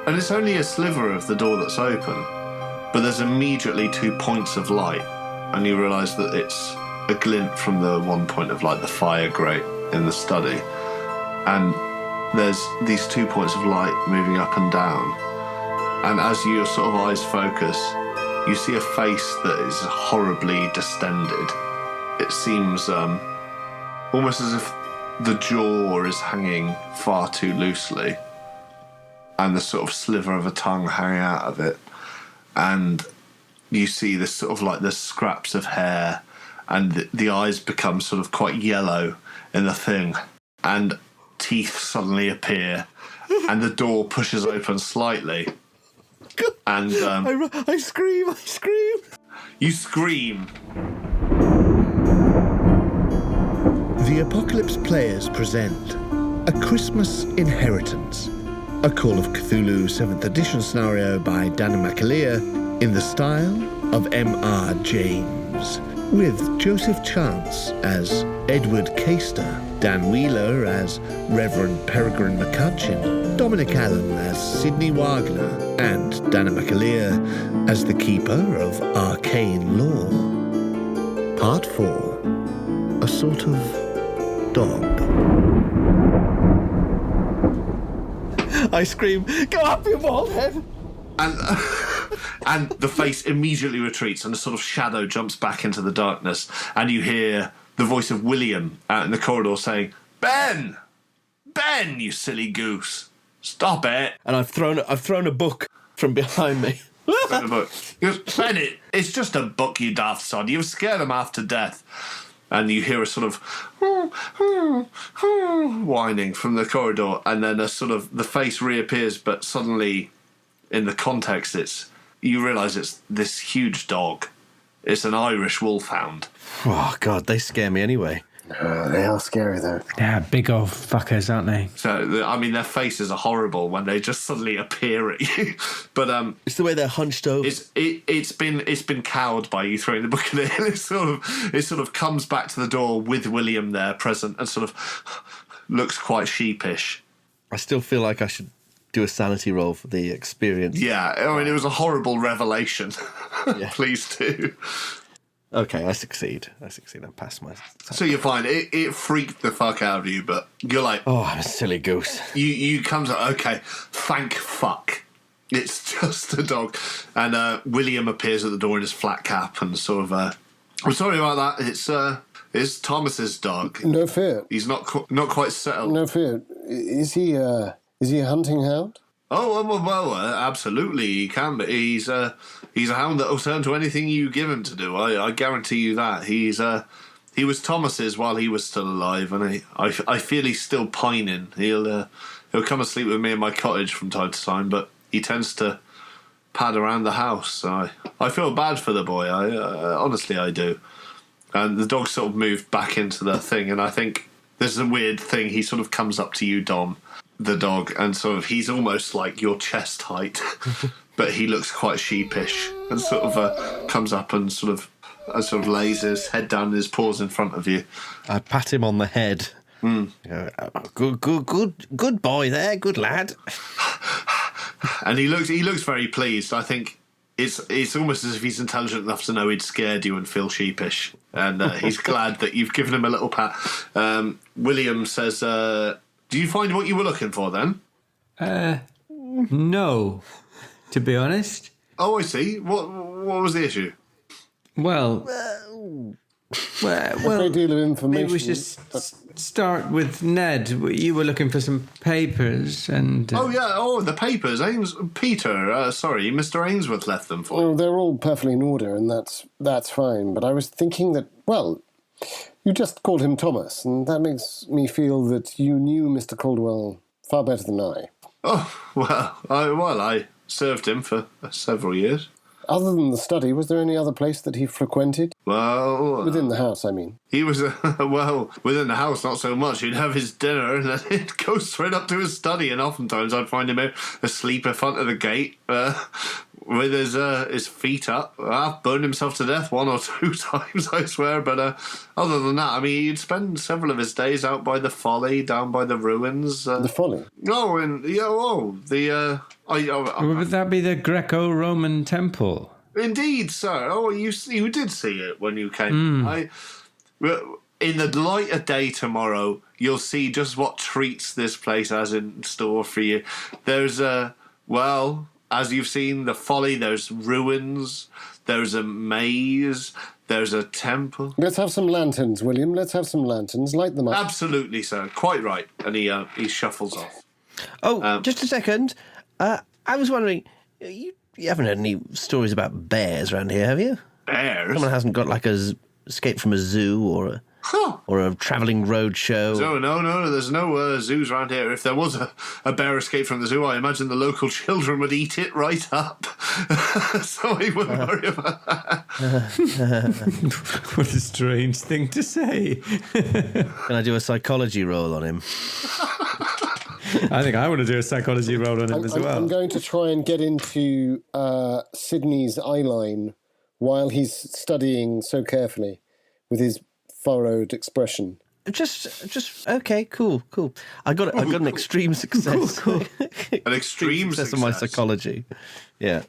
And it's only a sliver of the door that's open, but there's immediately 2 points of light, and you realise that it's a glint from the one point of light, the fire grate in the study. And there's these 2 points of light moving up and down. And as your sort of eyes focus, you see a face that is horribly distended. It seems almost as if the jaw is hanging far too loosely, and the sort of sliver of a tongue hanging out of it. And you see this sort of like the scraps of hair, and the eyes become sort of quite yellow in the thing, and teeth suddenly appear, and the door pushes open slightly. And I scream. You scream. The Apocalypse players present A Christmas Inheritance, a Call of Cthulhu 7th edition scenario by Danann McAleer in the style of M.R. James, with Joseph Chance as Edward Caister, Dan Wheeler as Reverend Peregrine McCutcheon, Dominic Allen as Sidney Wagner, and Danann McAleer as the Keeper of Arcane Lore. Part 4. A sort of dog. I scream, "Go up, you bald head!" And the face immediately retreats, and a sort of shadow jumps back into the darkness, and you hear the voice of William out in the corridor saying, Ben, you silly goose, stop it." And I've thrown a book from behind me. Throw the book. He goes, "Ben, it's just a book, you daft sod. You've scared them half to death." And you hear a sort of whining from the corridor, and then a sort of the face reappears, but suddenly, in the context, you realise it's this huge dog. It's an Irish wolfhound. Oh, God, they scare me anyway. They are scary, though. Yeah, big old fuckers, aren't they? So, their faces are horrible when they just suddenly appear at you. But it's the way they're hunched over. It's been cowed by you throwing the book at it. It sort of comes back to the door with William there present and sort of looks quite sheepish. I still feel like I should do a sanity roll for the experience. Yeah, I mean, it was a horrible revelation. Yeah. Please do. Okay, I succeed. I pass my... So you're fine. It freaked the fuck out of you, but you're like... Oh, I'm a silly goose. You comes up, okay, thank fuck. It's just a dog. And William appears at the door in his flat cap and sort of... I'm sorry about that. It's Thomas's dog. No fear. He's not quite settled. No fear. Is he a hunting hound? Oh, well, absolutely he can, but he's a hound that will turn to anything you give him to do. I guarantee you that. He was Thomas's while he was still alive, and I feel he's still pining. He'll come and sleep with me in my cottage from time to time, but he tends to pad around the house. So I feel bad for the boy. Honestly, I do. And the dog sort of moved back into the thing, and I think this is a weird thing. He sort of comes up to you, Dom, the dog, and sort of he's almost like your chest height, but he looks quite sheepish and sort of comes up and sort of lays his head down and his paws in front of you. I pat him on the head. Good boy there, good lad. And he looks very pleased. I think it's almost as if he's intelligent enough to know he'd scared you and feel sheepish, and he's glad that you've given him a little pat. William says, "Do you find what you were looking for then?" No, to be honest. Oh, I see. What was the issue? Well, A great deal of information. maybe we should start with Ned. You were looking for some papers and... Oh, yeah. Oh, the papers. Peter, sorry, Mr. Ainsworth left them for you. Well, they're all perfectly in order, and that's fine. But I was thinking that, well, you just called him Thomas, and that makes me feel that you knew Mr. Caldwell far better than I. Oh, I served him for several years. Other than the study, was there any other place that he frequented? Well... Within the house, I mean. He was, within the house, not so much. He'd have his dinner, and then he'd go straight up to his study, and oftentimes I'd find him asleep in front of the gate, with his feet up. Burned himself to death 1 or 2 times, I swear. But other than that, I mean, he'd spend several of his days out by the Folly, down by the ruins. The Folly? Would that be the Greco-Roman temple? Indeed, sir. Oh, you did see it when you came. In the light of day tomorrow, you'll see just what treats this place has in store for you. There's as you've seen, the Folly, there's ruins, there's a maze, there's a temple. Let's have some lanterns, William. Let's have some lanterns. Light them up. Absolutely, sir. Quite right. And he shuffles off. Oh, just a second. I was wondering, you haven't heard any stories about bears around here, have you? Bears? Someone hasn't got like escape from a zoo or a travelling road show. No, there's no zoos around here. If there was a bear escape from the zoo, I imagine the local children would eat it right up. So we wouldn't worry about that. What a strange thing to say. Can I do a psychology roll on him? I think I want to do a psychology roll on him as well. I'm going to try and get into Sydney's eyeline while he's studying so carefully with his furrowed expression. Just okay, cool. I got an extreme success. An extreme success on my psychology. Yeah.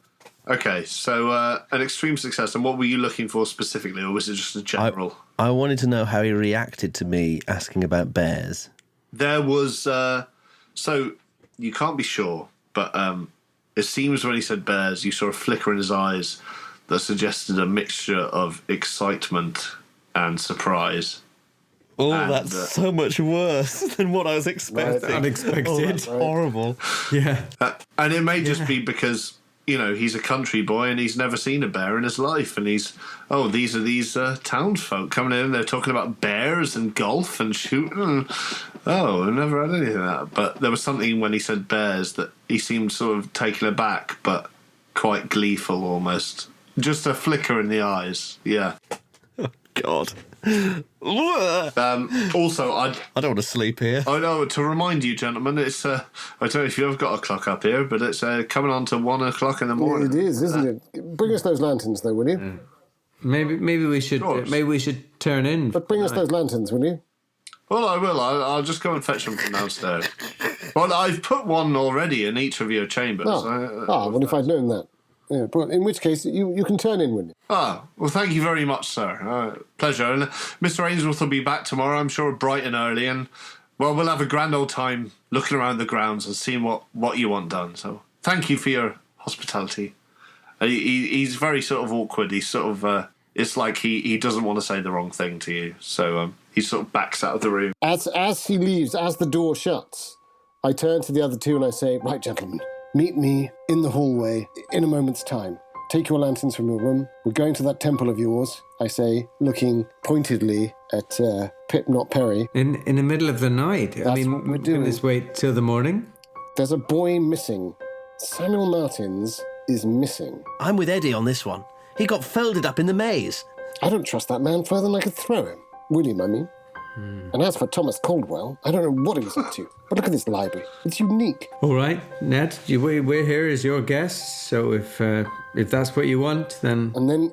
Okay, so an extreme success. And what were you looking for specifically, or was it just a general? I wanted to know how he reacted to me asking about bears. There was so you can't be sure, but it seems when he said bears, you saw a flicker in his eyes that suggested a mixture of excitement and surprise. Oh, that's so much worse than what I was expecting. Unexpected. Oh, that's horrible. Yeah. And it may just be because, he's a country boy and he's never seen a bear in his life. And these are these townsfolk coming in and they're talking about bears and golf and shooting. I've never had anything like that. But there was something when he said bears that he seemed sort of taken aback, but quite gleeful almost. Just a flicker in the eyes, yeah. Oh, God. Also, I don't want to sleep here. I know, to remind you, gentlemen, it's I don't know if you've got a clock up here, but it's coming on to 1 o'clock in the morning. It is, isn't it? Bring us those lanterns, though, will you? Maybe we should turn in. But bring us those lanterns, will you? Well, I will. I'll just go and fetch them from downstairs. Well, I've put one already in each of your chambers. Well, if I'd known that. Yeah, but in which case, you can turn in with me. Well, thank you very much, sir. Pleasure. And Mr. Ainsworth will be back tomorrow, I'm sure, bright and early. And, we'll have a grand old time looking around the grounds and seeing what you want done. So thank you for your hospitality. He's very sort of awkward. He's sort of... it's like he doesn't want to say the wrong thing to you. So he sort of backs out of the room. As he leaves, as the door shuts, I turn to the other two and I say, right, gentlemen, meet me in the hallway in a moment's time. Take your lanterns from your room. We're going to that temple of yours, I say, looking pointedly at Pip, not Perry. In the middle of the night? That's what we're doing. Let's wait till the morning? There's a boy missing. Samuel Martins is missing. I'm with Eddie on this one. He got folded up in the maze. I don't trust that man further than I could throw him. William, I mean. And as for Thomas Caldwell, I don't know what he's up to. But look at this library. It's unique. All right, Ned, we're here as your guests, so if that's what you want, then... And then,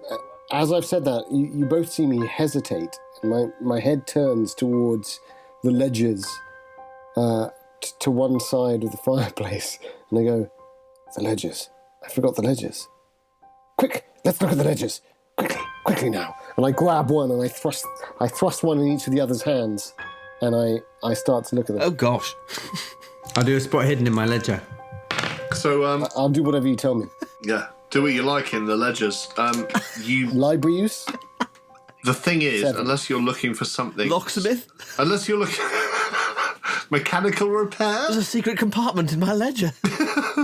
as I've said that, you both see me hesitate, and my head turns towards the ledgers to one side of the fireplace, and I go, the ledgers. I forgot the ledgers. Quick, let's look at the ledgers. Quickly now. And I grab one and I thrust one in each of the other's hands, and I start to look at them. Oh gosh. I'll do a spot hidden in my ledger. So I'll do whatever you tell me. Yeah, do what you like in the ledgers. You library use. The thing is, unless you're looking for something locksmith, unless you're looking mechanical repair. There's a secret compartment in my ledger.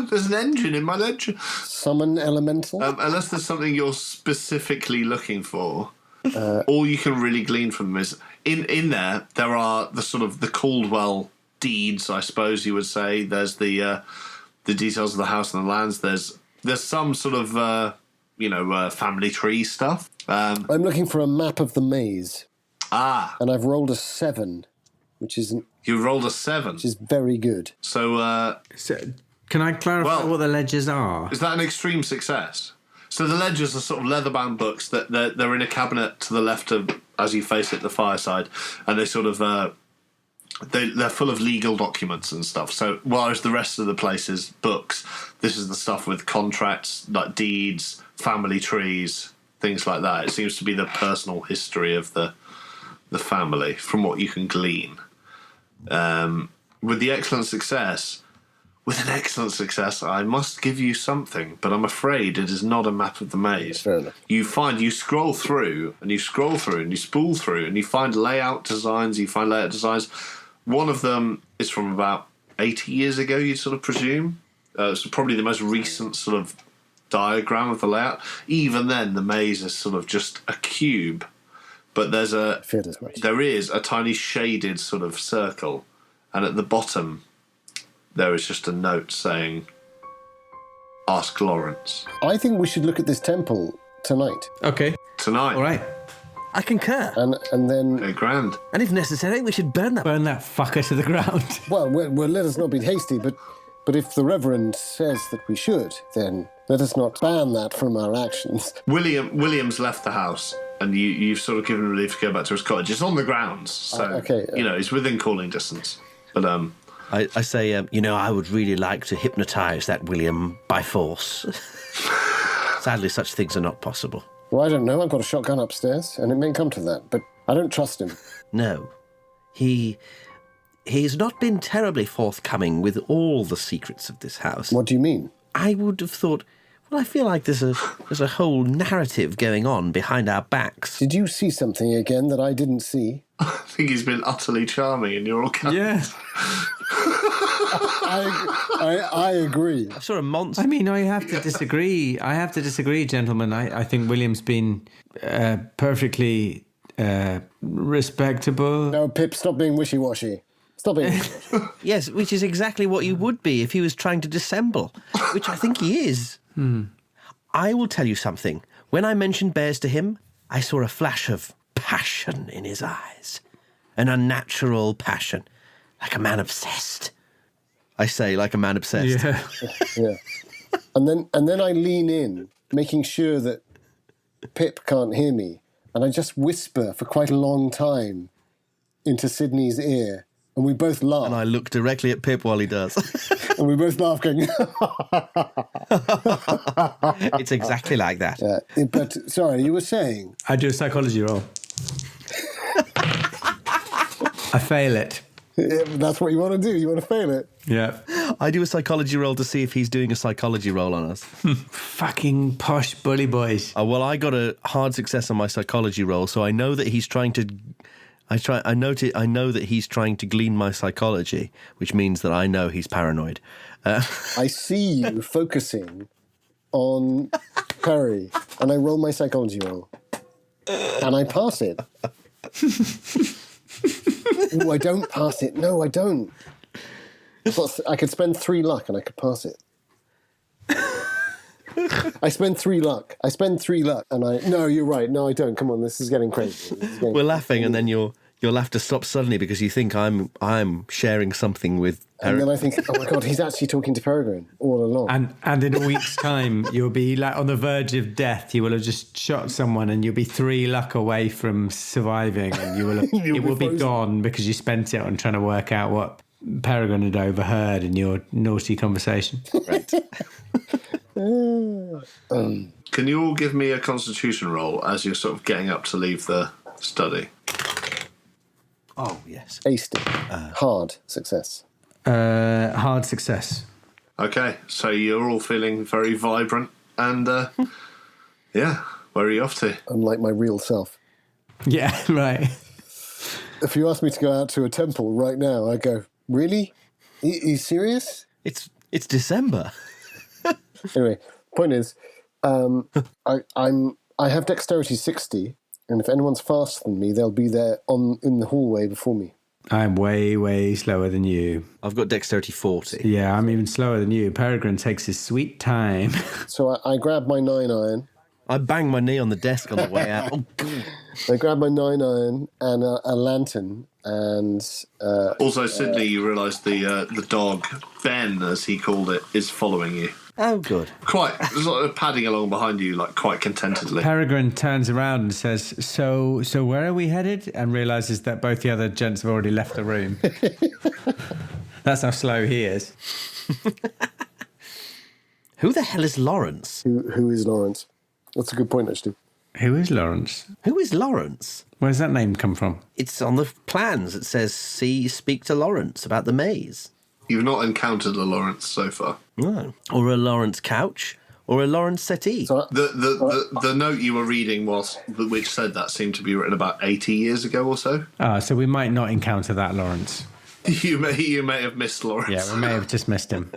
There's an engine in my ledger. Summon elemental. Unless there's something you're specifically looking for, all you can really glean from them is in there. There are the sort of the Caldwell deeds, I suppose you would say. There's the details of the house and the lands. There's some sort of family tree stuff. I'm looking for a map of the maze. And I've rolled a 7, which isn't. You rolled a 7, which is very good. So Can I clarify Well- what the ledgers are? Is that an extreme success? So the ledgers are sort of leather-bound books that they're in a cabinet to the left of, as you face it, the fireside, and they sort of they're full of legal documents and stuff. So whereas the rest of the place is books, this is the stuff with contracts, like deeds, family trees, things like that. It seems to be the personal history of the family, from what you can glean. With an excellent success, I must give you something, but I'm afraid it is not a map of the maze. Fair enough. You scroll through, and you spool through, and you find layout designs. One of them is from about 80 years ago, you'd sort of presume. It's probably the most recent sort of diagram of the layout. Even then, the maze is sort of just a cube, but there is a tiny shaded sort of circle, and at the bottom there is just a note saying, "Ask Lawrence." I think we should look at this temple tonight. Okay. Tonight. All right. I concur. And then, Okay, grand. And if necessary, we should burn that. Burn that fucker to the ground. well, let us not be hasty, but if the Reverend says that we should, then let us not ban that from our actions. William's left the house, and you've sort of given him leave to go back to his cottage. It's on the grounds, so okay. He's within calling distance. But I say, I would really like to hypnotise that William by force. Sadly, such things are not possible. Well, I don't know. I've got a shotgun upstairs, and it may come to that, but I don't trust him. No. He's not been terribly forthcoming with all the secrets of this house. What do you mean? I would have thought, well, I feel like there's a whole narrative going on behind our backs. Did you see something again that I didn't see? I think he's been utterly charming, and you're all Yeah. I agree. I saw a monster. I mean, I have to disagree. Gentlemen. I think William's been perfectly respectable. No, Pip, stop being wishy-washy. Stop being wishy-washy. Yes, which is exactly what you would be if he was trying to dissemble, which I think he is. I will tell you something. When I mentioned bears to him, I saw a flash of passion in his eyes. An unnatural passion. Like a man obsessed. I say, like a man obsessed. Yeah. Yeah. And then I lean in, making sure that Pip can't hear me, and I just whisper for quite a long time into Sydney's ear, and we both laugh. And I look directly at Pip while he does. And we both laugh, going, It's exactly like that. yeah. But, sorry, you were saying? I do a psychology roll. I fail it. Yeah, that's what you want to do. You want to fail it. Yeah. I do a psychology roll to see if he's doing a psychology roll on us. Fucking posh bully boys. Well, I got a hard success on my psychology roll, so I know that he's trying to. I know that he's trying to glean my psychology, which means that I know he's paranoid. I see you focusing on Perry, and I roll my psychology roll. And I pass it. Ooh, I don't pass it. No, I don't. I could spend 3 luck and I could pass it. I spend 3 luck. And no, you're right. No, I don't. Come on, this is getting crazy. We're laughing, and then your laughter stops suddenly because you think I'm sharing something with. And then I think, oh my God, he's actually talking to Peregrine all along. And in a week's time, you'll be like on the verge of death. You will have just shot someone, and you'll be 3 luck away from surviving, and you will have, it will be gone because you spent it on trying to work out what Peregrine had overheard in your naughty conversation. Right. Can you all give me a constitution roll as you're sort of getting up to leave the study? Oh yes. Aced it. Hard success. Hard success. Okay, so you're all feeling very vibrant, and yeah, where are you off to? Unlike my real self. Yeah, right. If you ask me to go out to a temple right now, I go, really? Are you serious? It's December. Anyway, point is, I have dexterity 60, and if anyone's faster than me, they'll be there in the hallway before me. I'm way, way slower than you. I've got dexterity 40. Yeah, I'm even slower than you. Peregrine takes his sweet time. So I grab my 9-iron. I banged my knee on the desk on the way out. Oh, God. I grab my 9-iron and a lantern, and Also, Sydney, you realise the dog, Ben, as he called it, is following you. Oh, good. Quite sort of padding along behind you, like quite contentedly. Peregrine turns around and says, so where are we headed? And realises that both the other gents have already left the room. That's how slow he is. Who the hell is Lawrence? who is Lawrence? That's a good point, actually. Who is Lawrence? Who is Lawrence? Where's that name come from? It's on the plans. It says, speak to Lawrence about the maze. You've not encountered a Lawrence so far. No. Or a Lawrence couch, or a Lawrence settee. So The note you were reading which said that seemed to be written about 80 years ago or so. So we might not encounter that Lawrence. You may have missed Lawrence. Yeah, we may have just missed him.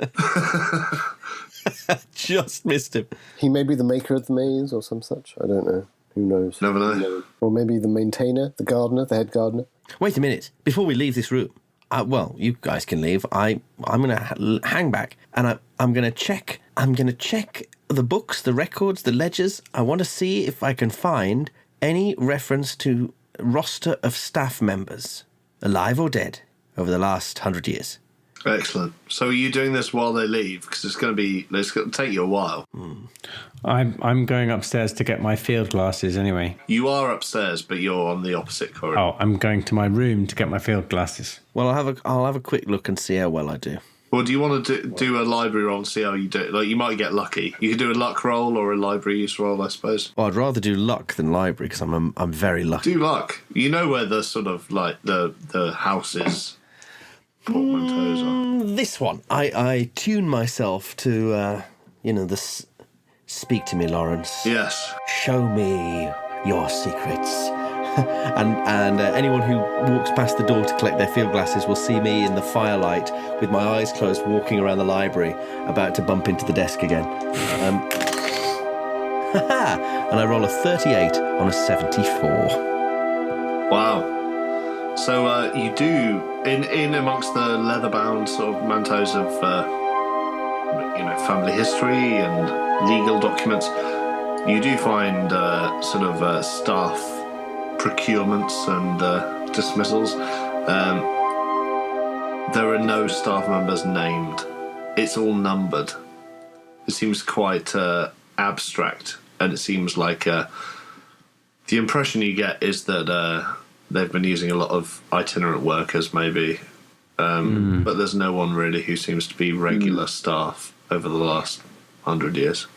Just missed him. he may be the maker of the maze or some such. I don't know. Who knows? Never know. Or maybe the maintainer, the gardener, the head gardener. Wait a minute. Before we leave this room, well, you guys can leave. I'm going to hang back, and I'm going to check. I'm going to check the books, the records, the ledgers. I want to see if I can find any reference to roster of staff members, alive or dead, over the last 100 years. Excellent. So are you doing this while they leave? Because it's going to take you a while. I'm going upstairs to get my field glasses anyway. You are upstairs, but you're on the opposite corridor. Oh, I'm going to my room to get my field glasses. Well, I'll have a quick look and see how well I do. Or do you want to do a library roll and see how you do? Like, you might get lucky. You could do a luck roll or a library use roll, I suppose. Well, I'd rather do luck than library because I'm very lucky. Do luck. You know where the sort of like the houses, portmanteaus are. This one, I tune myself to this. Speak to me, Lawrence. Yes. Show me your secrets. And anyone who walks past the door to collect their field glasses will see me in the firelight with my eyes closed walking around the library, about to bump into the desk again. And I roll a 38 on a 74. Wow. So you do, in amongst the leather-bound sort of mantos of, family history and legal documents, you do find staff procurements and dismissals. There are no staff members named. It's all numbered. It seems quite abstract, and it seems like the impression you get is that they've been using a lot of itinerant workers, maybe, but there's no one really who seems to be regular staff over the last 100 years.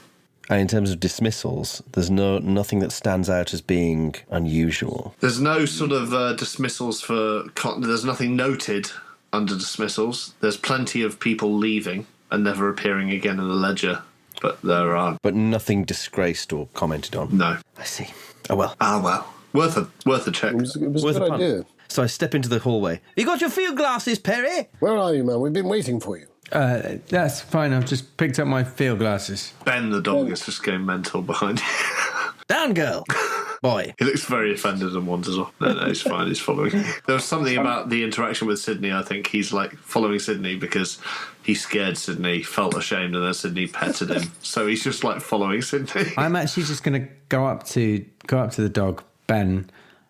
And in terms of dismissals, there's nothing that stands out as being unusual. There's no sort of dismissals there's nothing noted under dismissals. There's plenty of people leaving and never appearing again in the ledger, but there aren't. But nothing disgraced or commented on? No. I see. Oh, well. Ah, well. Worth a check. It was Worth a a good punt. idea. So I step into the hallway. You got your field glasses, Perry? Where are you, man? We've been waiting for you. That's fine. I've just picked up my field glasses. Ben, the dog, is just going mental behind you. Down, girl. Boy. He looks very offended and wanders off. No, he's fine. He's following. There was something about the interaction with Sydney. I think he's like following Sydney because he scared Sydney, felt ashamed, and then Sydney petted him. So he's just like following Sydney. I'm actually just going to go up to the dog, Ben,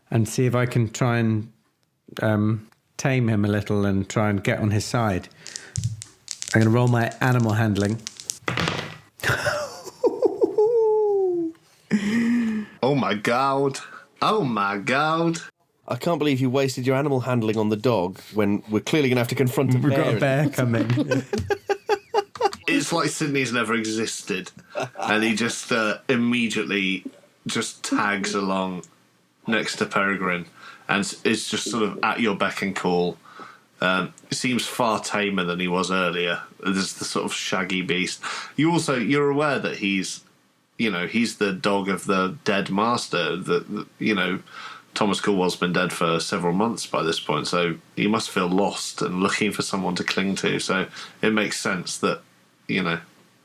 and see if I can try and tame him a little and try and get on his side. I'm going to roll my animal handling. Oh my god. Oh my god. I can't believe you wasted your animal handling on the dog when we're clearly going to have to confront a bear. We've got a bear coming. It's like Sydney's never existed. And he just immediately just tags along next to Peregrine and is just sort of at your beck and call. It seems far tamer than he was earlier. There's the sort of shaggy beast. You're aware that he's the dog of the dead master. Thomas Cornwell's been dead for several months by this point, so he must feel lost and looking for someone to cling to. So it makes sense that,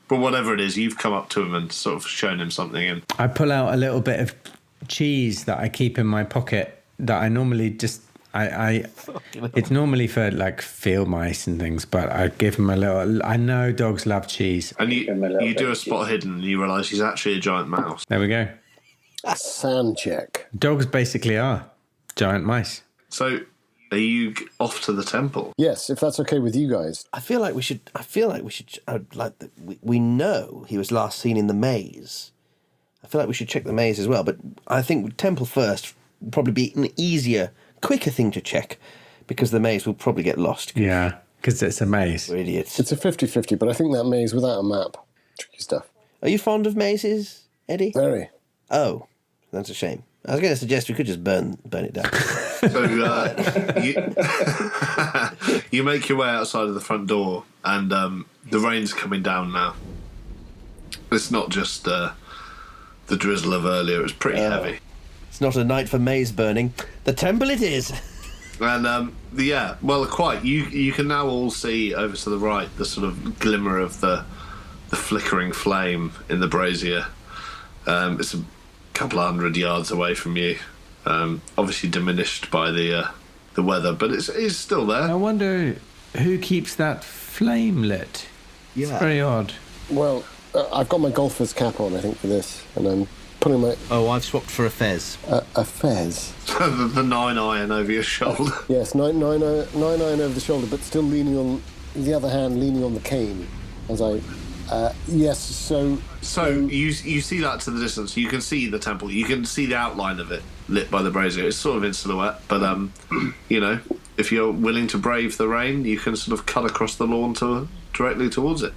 but whatever it is, you've come up to him and sort of shown him something. And I pull out a little bit of cheese that I keep in my pocket that I normally just... it's normally for like field mice and things, but I give him a little. I know dogs love cheese. And you do a spot hidden and you realise he's actually a giant mouse. There we go. Sand check. Dogs basically are giant mice. So Are you off to the temple? Yes, if that's okay with you guys. I feel like we should. We know he was last seen in the maze. I feel like we should check the maze as well. But I think temple first would probably be an easier, quicker thing to check, because the maze will probably get lost. Yeah, because it's a maze. We're idiots. It's a 50-50, but I think that maze without a map. Tricky stuff. Are you fond of mazes, Eddie? Very. Oh, that's a shame. I was going to suggest we could just burn it down. So you make your way outside of the front door, and the rain's coming down now. It's not just the drizzle of earlier; it's pretty heavy. It's not a night for maze burning. The temple it is. And quite. You can now all see over to the right the sort of glimmer of the flickering flame in the brazier. It's a couple of 100 yards away from you. Obviously diminished by the weather, but it's still there. I wonder who keeps that flame lit. Yeah. It's very odd. Well, I've got my golfer's cap on, I think, for this, and I'm putting my... Oh, I've swapped for a fez. a fez. the 9-iron over your shoulder. Yes, nine iron over the shoulder, but still leaning on the other hand, leaning on the cane as I. Yes, so you see that to the distance. You can see the temple. You can see the outline of it lit by the brazier. It's sort of in silhouette, but if you're willing to brave the rain, you can sort of cut across the lawn directly towards it.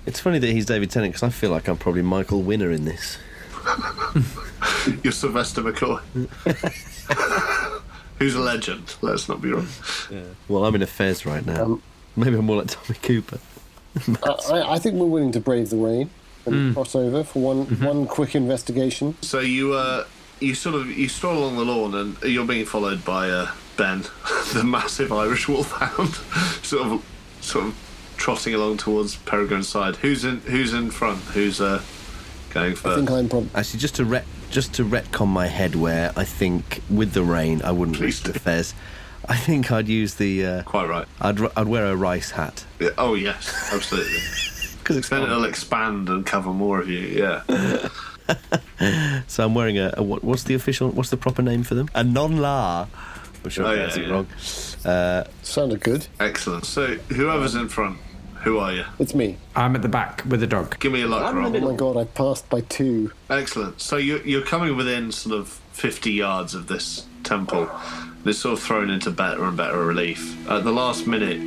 It's funny that he's David Tennant, because I feel like I'm probably Michael Winner in this. You're Sylvester McCoy. Who's a legend, let's not be wrong. Yeah. Well, I'm in a fez right now. Maybe I'm more like Tommy Cooper. I think we're willing to brave the rain and cross over for one quick investigation. So you stroll along the lawn, and you're being followed by Ben, the massive Irish wolfhound, sort of trotting along towards Peregrine's side. Who's in front? Who's going first? I think I'm probably... Actually, just to retcon my head, where I think with the rain I wouldn't reach the fez. I think I'd use the... Quite right. I'd wear a rice hat. Yeah, oh, yes, absolutely. Because then it'll expand and cover more of you, yeah. So I'm wearing what's the proper name for them? A non-la. I'm sure I pronounced it wrong. Sounded good. Excellent. So whoever's in front, who are you? It's me. I'm at the back with the dog. Give me a luck roll. Oh my god, I passed by 2. Excellent. So you're coming within sort of 50 yards of this temple. It's sort of thrown into better and better relief. At the last minute,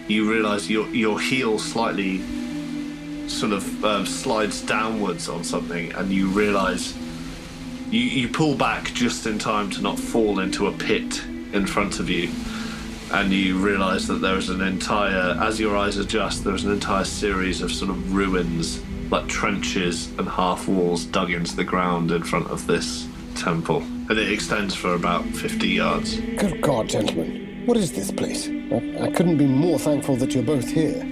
you realise your heel slightly sort of slides downwards on something, and you realise you pull back just in time to not fall into a pit in front of you, and you realise that there is as your eyes adjust, there's an entire series of sort of ruins, like trenches and half walls dug into the ground in front of this temple, and it extends for about 50 yards. Good God, gentlemen. What is this place? I couldn't be more thankful that you're both here.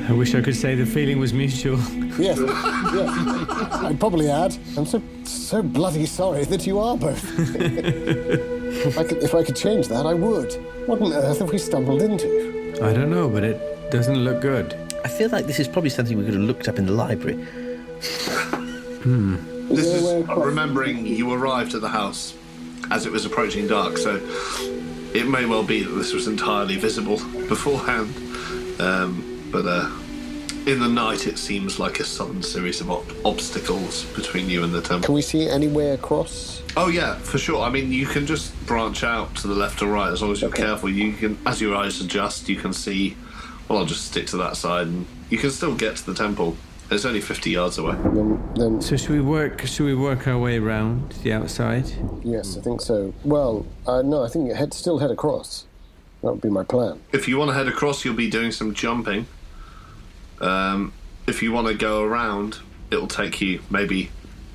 I wish I could say the feeling was mutual. Yes, yes. I'd probably add, I'm so bloody sorry that you are both. If I could change that, I would. What on earth have we stumbled into? I don't know, but it doesn't look good. I feel like this is probably something we could have looked up in the library. This is remembering you arrived at the house as it was approaching dark, so it may well be that this was entirely visible beforehand. But in the night, it seems like a sudden series of obstacles between you and the temple. Can we see any way across? Oh yeah, for sure. I mean, you can just branch out to the left or right as long as you're careful. You can, as your eyes adjust, you can see. Well, I'll just stick to that side, and you can still get to the temple. It's only 50 yards away. Then So should we work our way around the outside? yes, I think so. Well, no, I think still head across. That would be my plan. If you want to head across, you'll be doing some jumping. If you want to go around, it'll take you maybe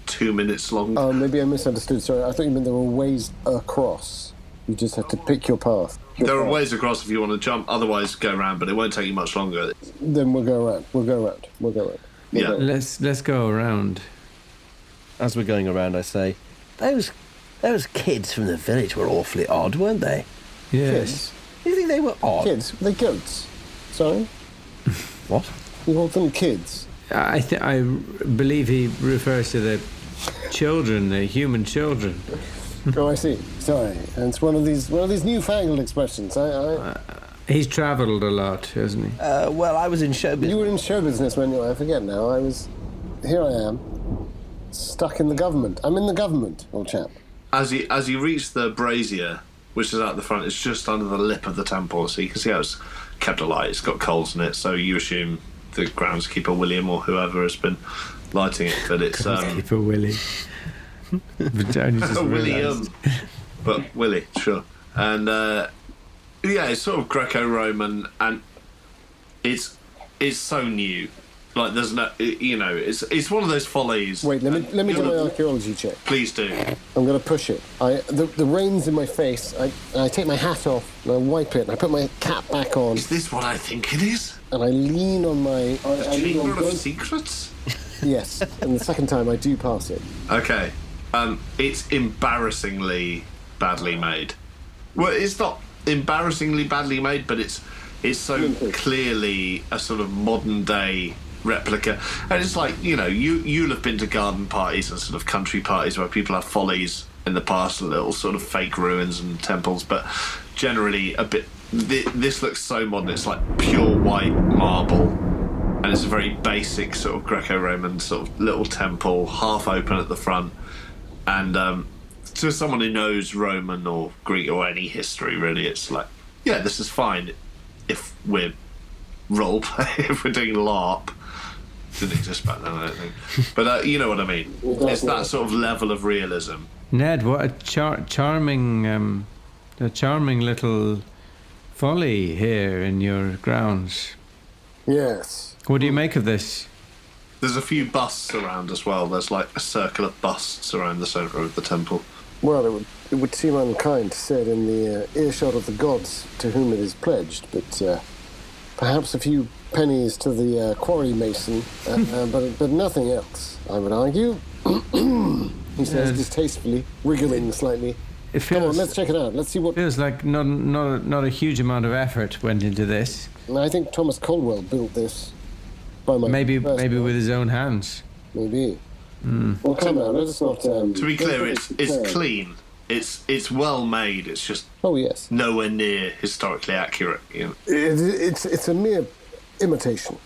2 minutes longer. Oh, maybe I misunderstood. Sorry, I thought you meant there were ways across. You just have to pick your path. There are ways across if you want to jump. Otherwise, go around, but it won't take you much longer. Then we'll go around. Yeah. Let's go around. As we're going around, I say, those kids from the village were awfully odd, weren't they? Yes. Do you think they were odd? Kids? Were they goats? Sorry? What? You call them kids? I believe he refers to the children, the human children. Oh, I see. Sorry, and it's one of these newfangled expressions. He's travelled a lot, hasn't he? Well, I was in show business. You were in show business when I forget now. Here I am, stuck in the government. I'm in the government, old chap. As you reach the brazier, which is out the front, it's just under the lip of the temple, so you can see how it's kept alight. It's got coals in it, so you assume the groundskeeper William or whoever has been lighting it, but it's Groundskeeper Willie. But only just William, but Willie, sure. And yeah, it's sort of Greco-Roman, and it's so new. Like there's no, it's one of those follies. Wait, let me do my archaeology check. Please do. I'm going to push it. The rain's in my face. I take my hat off and I wipe it. And I put my cap back on. Is this what I think it is? And I lean on my. The Chamber of Secrets? Yes, and the second time I do pass it. Okay. It's embarrassingly badly made. Well, it's not embarrassingly badly made, but it's so clearly a sort of modern day replica. And it's like, you'll have been to garden parties and sort of country parties where people have follies in the past, little sort of fake ruins and temples, but generally a bit. This looks so modern. It's like pure white marble, and it's a very basic sort of Greco-Roman sort of little temple, half open at the front. And to someone who knows Roman or Greek or any history, really, it's like, yeah, this is fine if we're roleplay, if we're doing LARP. Didn't exist back then, I don't think. But you know what I mean. It's that sort of level of realism. Ned, what a charming little folly here in your grounds. Yes. What do you make of this? There's a few busts around as well. There's like a circle of busts around the centre of the temple. Well, it would seem unkind to say it in the earshot of the gods to whom it is pledged, but perhaps a few pennies to the quarry mason, but nothing else, I would argue. He says distastefully, wriggling slightly. Come on, let's check it out. Let's see what... Feels like not a huge amount of effort went into this. I think Thomas Colwell built this. Maybe with his own hands. Maybe. Well, come on, let's not... to be clear, it's clean. It's well made. It's just nowhere near historically accurate. It's a mere imitation.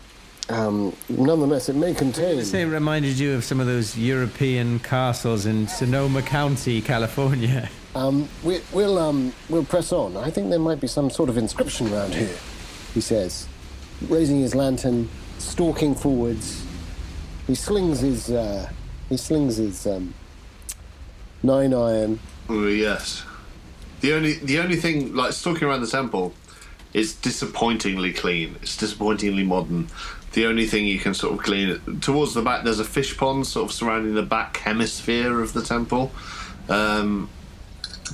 Nonetheless, it may contain... It reminded you of some of those European castles in Sonoma County, California. We'll press on. I think there might be some sort of inscription around here, he says, raising his lantern, stalking forwards. He slings his 9-iron. Oh, yes. The only thing, like, stalking around the temple, it's disappointingly clean. It's disappointingly modern. The only thing you can sort of glean towards the back, there's a fish pond sort of surrounding the back hemisphere of the temple.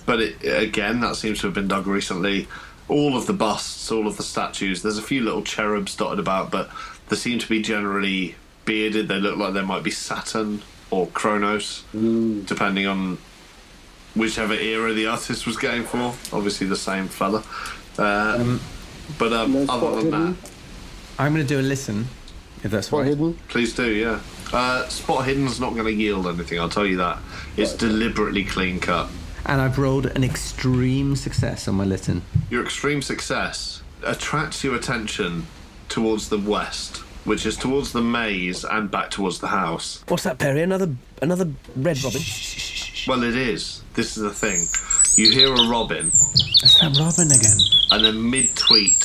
But again, that seems to have been dug recently. All of the busts, all of the statues, there's a few little cherubs dotted about, but they seem to be generally bearded. They look like they might be Saturn or Kronos, depending on whichever era the artist was going for. Obviously the same fella. But other than that... I'm going to do a listen, if that's Spot right. hidden? Please do, yeah. Spot hidden's not going to yield anything, I'll tell you that. It's deliberately clean cut. And I've rolled an extreme success on my listen. Your extreme success attracts your attention towards the west, which is towards the maze and back towards the house. What's that, Perry? Another red robin? Well, it is. This is the thing. You hear a robin. It's that robin again. And then mid-tweet,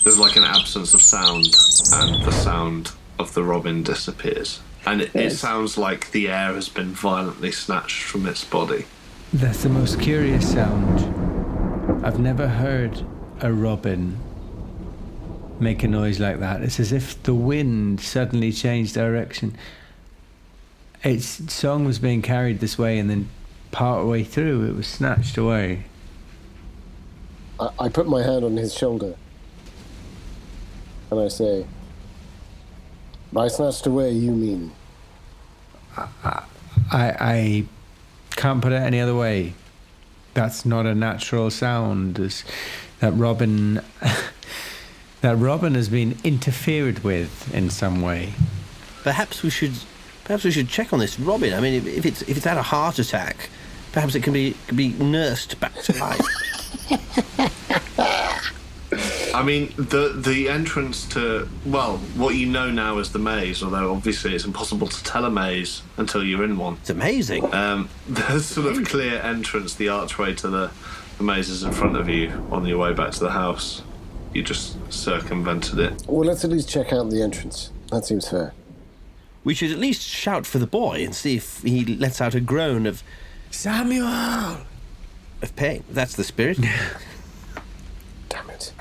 there's like an absence of sound, and the sound of the robin disappears. And it sounds like the air has been violently snatched from its body. That's the most curious sound. I've never heard a robin make a noise like that. It's as if the wind suddenly changed direction. Its song was being carried this way, and then part way through it was snatched away. I put my hand on his shoulder and I say, by snatched away, you mean? I can't put it any other way. That's not a natural sound. That robin has been interfered with in some way. Perhaps we should check on this robin. I mean, if it's had a heart attack, Perhaps it can be nursed back to life. I mean, the entrance to, well, what you know now is the maze, although obviously it's impossible to tell a maze until you're in one. It's amazing. The sort of clear entrance, the archway to the maze is in front of you on your way back to the house. You just circumvented it. Well, let's at least check out the entrance. That seems fair. We should at least shout for the boy and see if he lets out a groan of Samuel! of pain. That's the spirit. Damn it.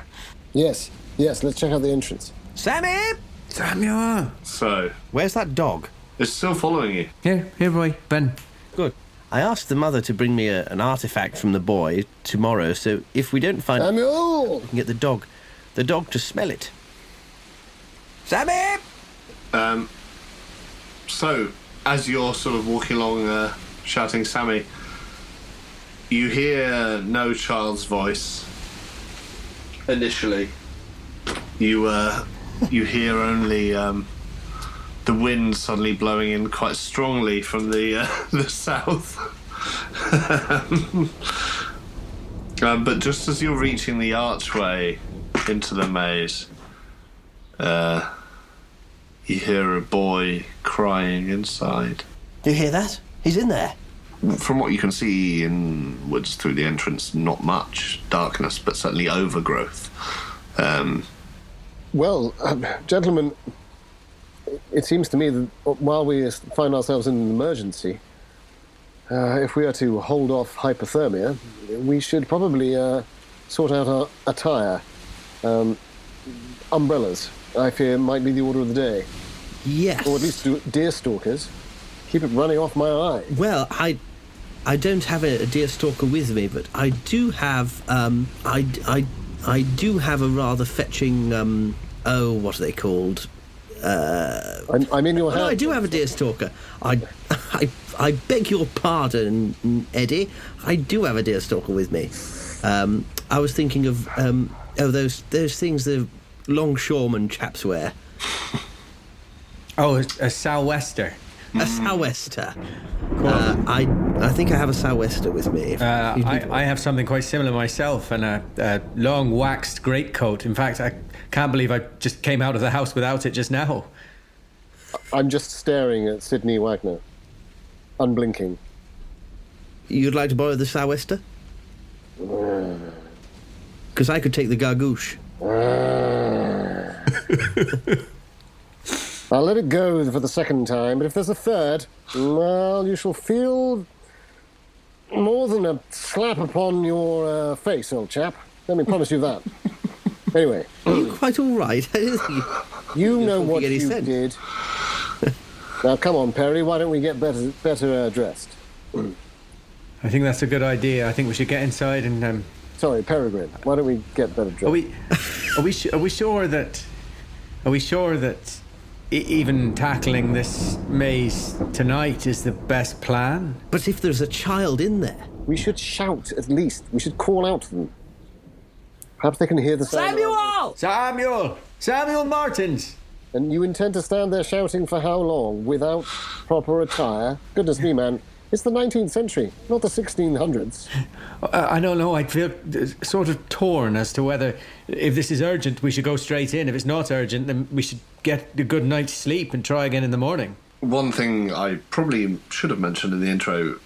Yes, let's check out the entrance. Sammy! Samuel! So, Where's that dog? it's still following you. Here, boy, Ben. Good. I asked the mother to bring me an artifact from the boy tomorrow, so if we don't find it, Samuel! we can get the dog to smell it. Sammy! So, as you're sort of walking along shouting Sammy, you hear no child's voice. Initially, you hear only the wind suddenly blowing in quite strongly from the south. But just as you're reaching the archway into the maze, you hear a boy crying inside. Do you hear that? He's in there. From what you can see inwards through the entrance, not much darkness, but certainly overgrowth. Well, gentlemen, it seems to me that while we find ourselves in an emergency, if we are to hold off hypothermia, we should probably sort out our attire. Umbrellas, I fear, might be the order of the day. Yes. Or at least deer stalkers. Keep it running off my eye. Well, I don't have a deer stalker with me, but I do have I do have a rather fetching what are they called? I'm in your hand. No, I do have a deer stalker. I beg your pardon, Eddie. I do have a deer stalker with me. I was thinking of those things the longshoreman chaps wear. Oh, a sou'wester. A sou'wester. I think I have a sou'wester with me. I have something quite similar myself, and a long waxed greatcoat. In fact, I can't believe I just came out of the house without it just now. I'm just staring at Sidney Wagner, unblinking. You'd like to borrow the sou'wester? Because I could take the gargouche. I'll let it go for the second time, but if there's a third, well, you shall feel more than a slap upon your face, old chap. Let me promise you that. Anyway. You're quite all right. You know what any you sense. did. Now, come on, Perry, why don't we get better dressed? I think that's a good idea. I think we should get inside and... Sorry, Peregrine, why don't we get better dressed? Are we sure that even tackling this maze tonight is the best plan? But if there's a child in there... We should shout, at least. We should call out to them. Perhaps they can hear the sound. Samuel Martins! And you intend to stand there shouting for how long, without proper attire? Goodness me, man. It's the 19th century, not the 1600s. I don't know. I feel sort of torn as to whether, if this is urgent, we should go straight in. If it's not urgent, then we should get a good night's sleep and try again in the morning. One thing I probably should have mentioned in the intro,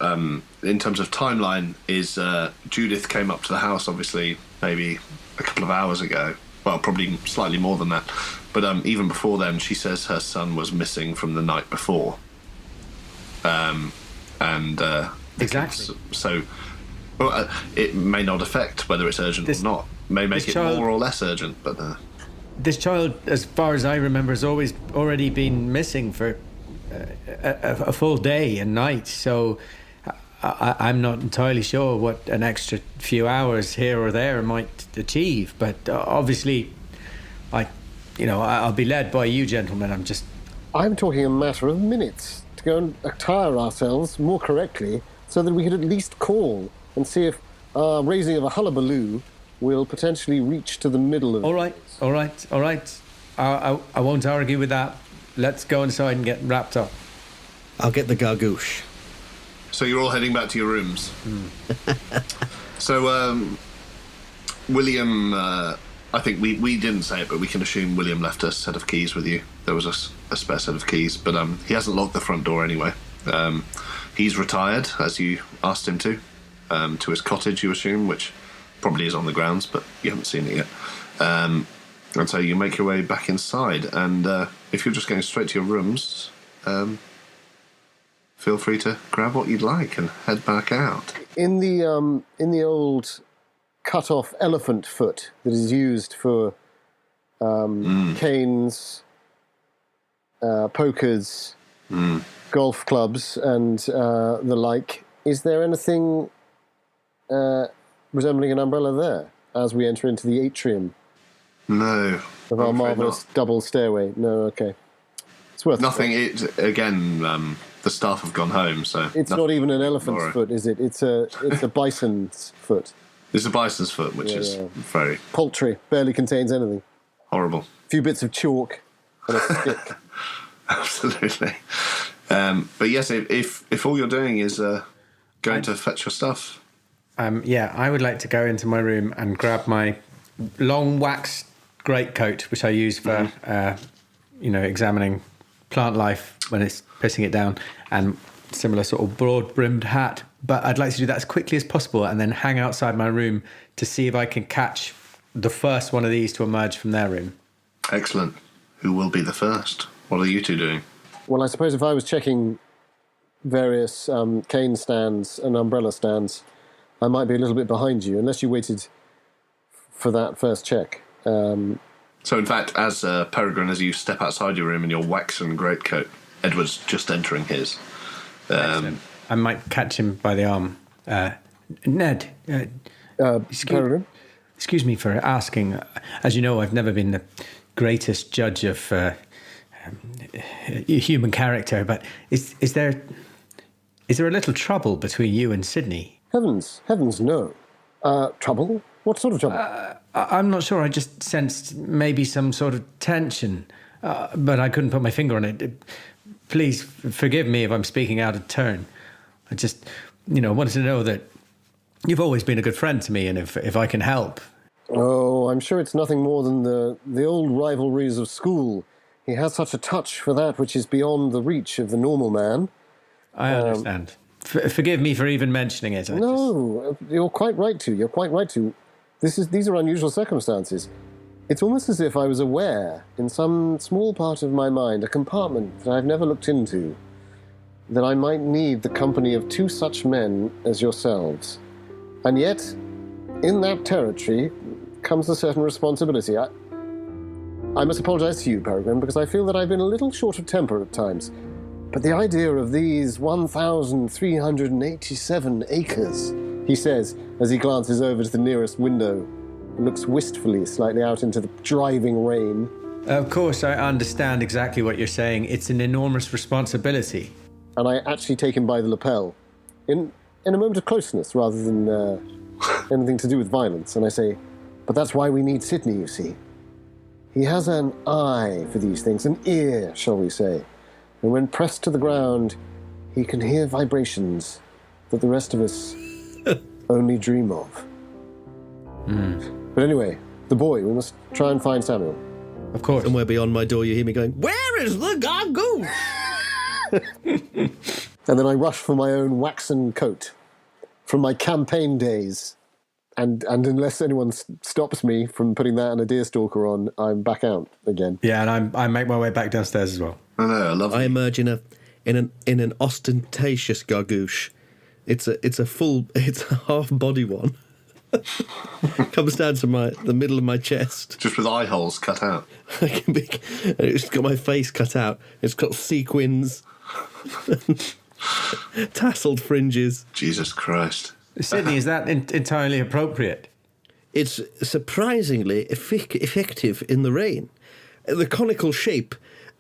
in terms of timeline, is Judith came up to the house, obviously, maybe a couple of hours ago. Well, probably slightly more than that. But even before then, she says her son was missing from the night before. Exactly. So, well, it may not affect whether it's urgent or not. May make it more or less urgent, but... This child, as far as I remember, has always already been missing for a full day and night, so I'm not entirely sure what an extra few hours here or there might achieve, but obviously, I'll be led by you gentlemen. I'm talking a matter of minutes to go and attire ourselves more correctly so that we could at least call and see if our raising of a hullabaloo will potentially reach to the middle of... All right. I won't argue with that. Let's go inside and get wrapped up. I'll get the gargouche. So you're all heading back to your rooms. So William, I think we didn't say it, but we can assume William left a set of keys with you. There was a spare set of keys, but he hasn't locked the front door anyway. He's retired, as you asked him to his cottage, you assume, which probably is on the grounds, but you haven't seen it yet. And so you make your way back inside, and if you're just going straight to your rooms, feel free to grab what you'd like and head back out. In the old cut-off elephant foot that is used for canes, pokers, golf clubs, and the like, is there anything resembling an umbrella there as we enter into the atrium? No. Of our marvellous double stairway? No, okay. It's worth nothing. The staff have gone home, so it's not even an elephant's foot, is it? It's a bison's foot. It's a bison's foot, which is very paltry. Barely contains anything. Horrible. A few bits of chalk and a stick. Absolutely. But yes, if all you're doing is going to fetch your stuff. I would like to go into my room and grab my long wax greatcoat, which I use for examining plant life when it's pissing it down, and similar sort of broad-brimmed hat. But I'd like to do that as quickly as possible and then hang outside my room to see if I can catch the first one of these to emerge from their room. Excellent. Who will be the first? What are you two doing? Well, I suppose if I was checking various cane stands and umbrella stands, I might be a little bit behind you, unless you waited for that first check. So, in fact, as Peregrine, as you step outside your room in your waxen greatcoat, Edward's just entering his. I might catch him by the arm. Ned. Peregrine? Excuse me for asking. As you know, I've never been the greatest judge of human character, but is there a little trouble between you and Sydney? Heavens, no. Trouble? What sort of trouble? I'm not sure. I just sensed maybe some sort of tension, but I couldn't put my finger on it. Please forgive me if I'm speaking out of turn. I just, wanted to know that you've always been a good friend to me, and if I can help. Oh, I'm sure it's nothing more than the old rivalries of school. He has such a touch for that which is beyond the reach of the normal man. I understand. Forgive me for even mentioning it. You're quite right to. These are unusual circumstances. It's almost as if I was aware, in some small part of my mind, a compartment that I've never looked into, that I might need the company of two such men as yourselves. And yet, in that territory comes a certain responsibility. I must apologize to you, Peregrine, because I feel that I've been a little short of temper at times. But the idea of these 1,387 acres, he says, as he glances over to the nearest window and looks wistfully slightly out into the driving rain. Of course, I understand exactly what you're saying. It's an enormous responsibility. And I actually take him by the lapel, in a moment of closeness rather than anything to do with violence. And I say, but that's why we need Sydney, you see. He has an eye for these things, an ear, shall we say. And when pressed to the ground, he can hear vibrations that the rest of us only dream of. But anyway, the boy, we must try and find Samuel. Of course. Somewhere beyond my door you hear me going, "Where is the gargoyle?" And then I rush for my own waxen coat from my campaign days. And unless anyone stops me from putting that and a deerstalker on, I'm back out again. Yeah, and I make my way back downstairs as well. I know, I love it. I emerge in an ostentatious gargouche. It's a half body one. Comes down to the middle of my chest. Just with eye holes cut out. It's got my face cut out. It's got sequins, tasselled fringes. Jesus Christ. Sydney, is that entirely appropriate? It's surprisingly effective in the rain. The conical shape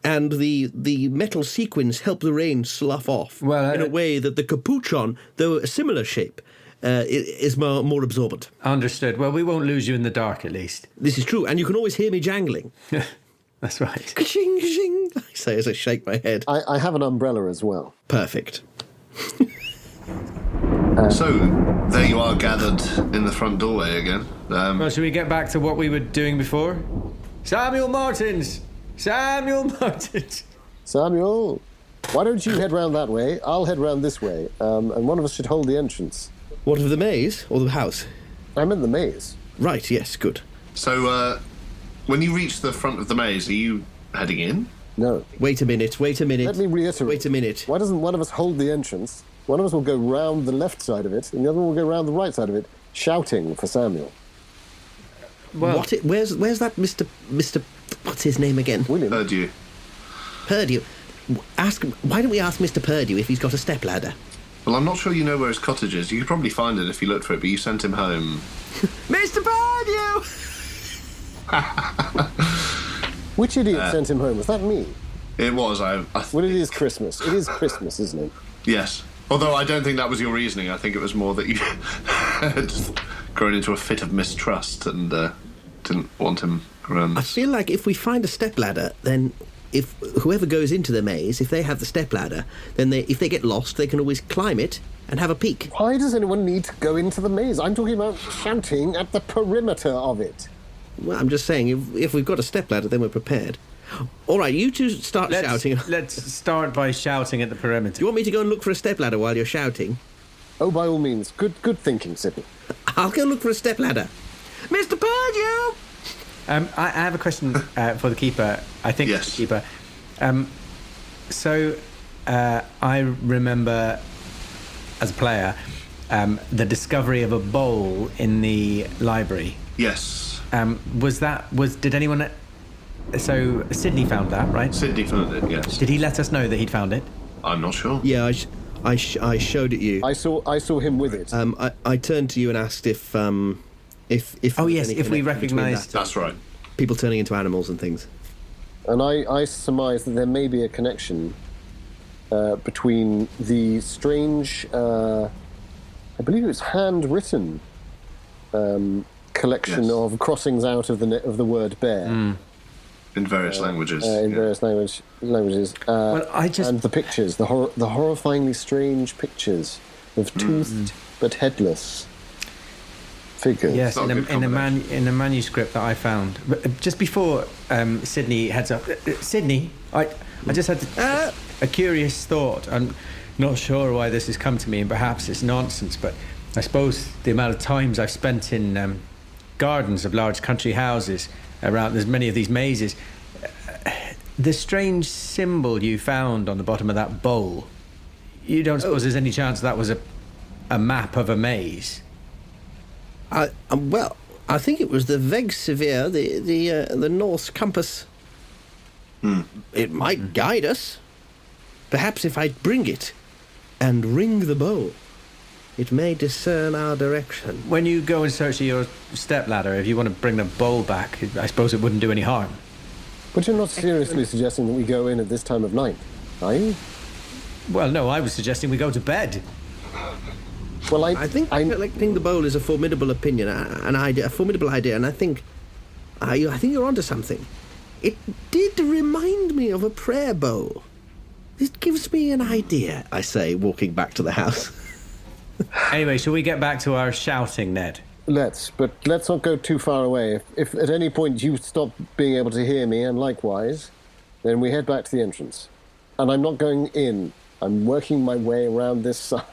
and the metal sequins help the rain slough off in a way that the capuchon, though a similar shape, is more absorbent. Understood. Well, we won't lose you in the dark, at least. This is true, and you can always hear me jangling. That's right. Ka-ching, ka-ching, I say as I shake my head. I have an umbrella as well. Perfect. So, there you are gathered in the front doorway again. Well, should we get back to what we were doing before? Samuel Martins! Samuel Martins! Samuel, why don't you head round that way? I'll head round this way, and one of us should hold the entrance. What of the maze or the house? I'm in the maze. Right, yes, good. So, when you reach the front of the maze, are you heading in? No. Wait a minute. Let me reiterate. Wait a minute. Why doesn't one of us hold the entrance? One of us will go round the left side of it, and the other one will go round the right side of it, shouting for Samuel. Well, Where's that Mr. What's his name again? William. Purdue. Why don't we ask Mr. Purdue if he's got a stepladder? Well, I'm not sure you know where his cottage is. You could probably find it if you looked for it, but you sent him home. Mr. Purdue! Which idiot sent him home? Was that me? It was. Well, it is Christmas. It is Christmas, isn't it? Yes. Although I don't think that was your reasoning. I think it was more that you had grown into a fit of mistrust and didn't want him around. I feel like if we find a stepladder, then if whoever goes into the maze, if they have the stepladder, then if they get lost, they can always climb it and have a peek. Why does anyone need to go into the maze? I'm talking about shouting at the perimeter of it. Well, I'm just saying, if we've got a stepladder, then we're prepared. All right, you two start shouting. Let's start by shouting at the perimeter. Do you want me to go and look for a stepladder while you're shouting? Oh, by all means. Good thinking, Sydney. I'll go look for a stepladder. Mr. Purdue! I have a question for the keeper. I think yes. It's the keeper. So I remember, as a player, the discovery of a bowl in the library. Yes. Did anyone... So Sydney found that, right? Sydney found it, yes. Did he let us know that he'd found it? I'm not sure. Yeah, I showed it you. I saw him with it. I turned to you and asked if Oh yes, if we recognised... That's right. People turning into animals and things. And I surmise that there may be a connection between the strange, I believe it was handwritten collection of crossings out of the word bear. In various languages. Various languages. And the pictures, the horrifyingly strange pictures of toothed but headless figures. Yes, in a manuscript that I found. But just before Sydney heads up, Sydney, I just had a curious thought. I'm not sure why this has come to me, and perhaps it's nonsense, but I suppose the amount of times I've spent in gardens of large country houses around, there's many of these mazes. The strange symbol you found on the bottom of that bowl, you don't suppose there's any chance that was a map of a maze? Well, I think it was the Vegsevere, the Norse compass. It might guide us. Perhaps if I bring it and ring the bowl, it may discern our direction. When you go in search of your stepladder, if you want to bring the bowl back, I suppose it wouldn't do any harm. But you're not seriously suggesting that we go in at this time of night, are you? Well, no, I was suggesting we go to bed. Well, I think collecting the bowl is a formidable opinion, a formidable idea, and I think you're onto something. It did remind me of a prayer bowl. It gives me an idea, I say, walking back to the house. Anyway, shall we get back to our shouting, Ned? Let's not go too far away. If at any point you stop being able to hear me, and likewise, then we head back to the entrance. And I'm not going in. I'm working my way around this side.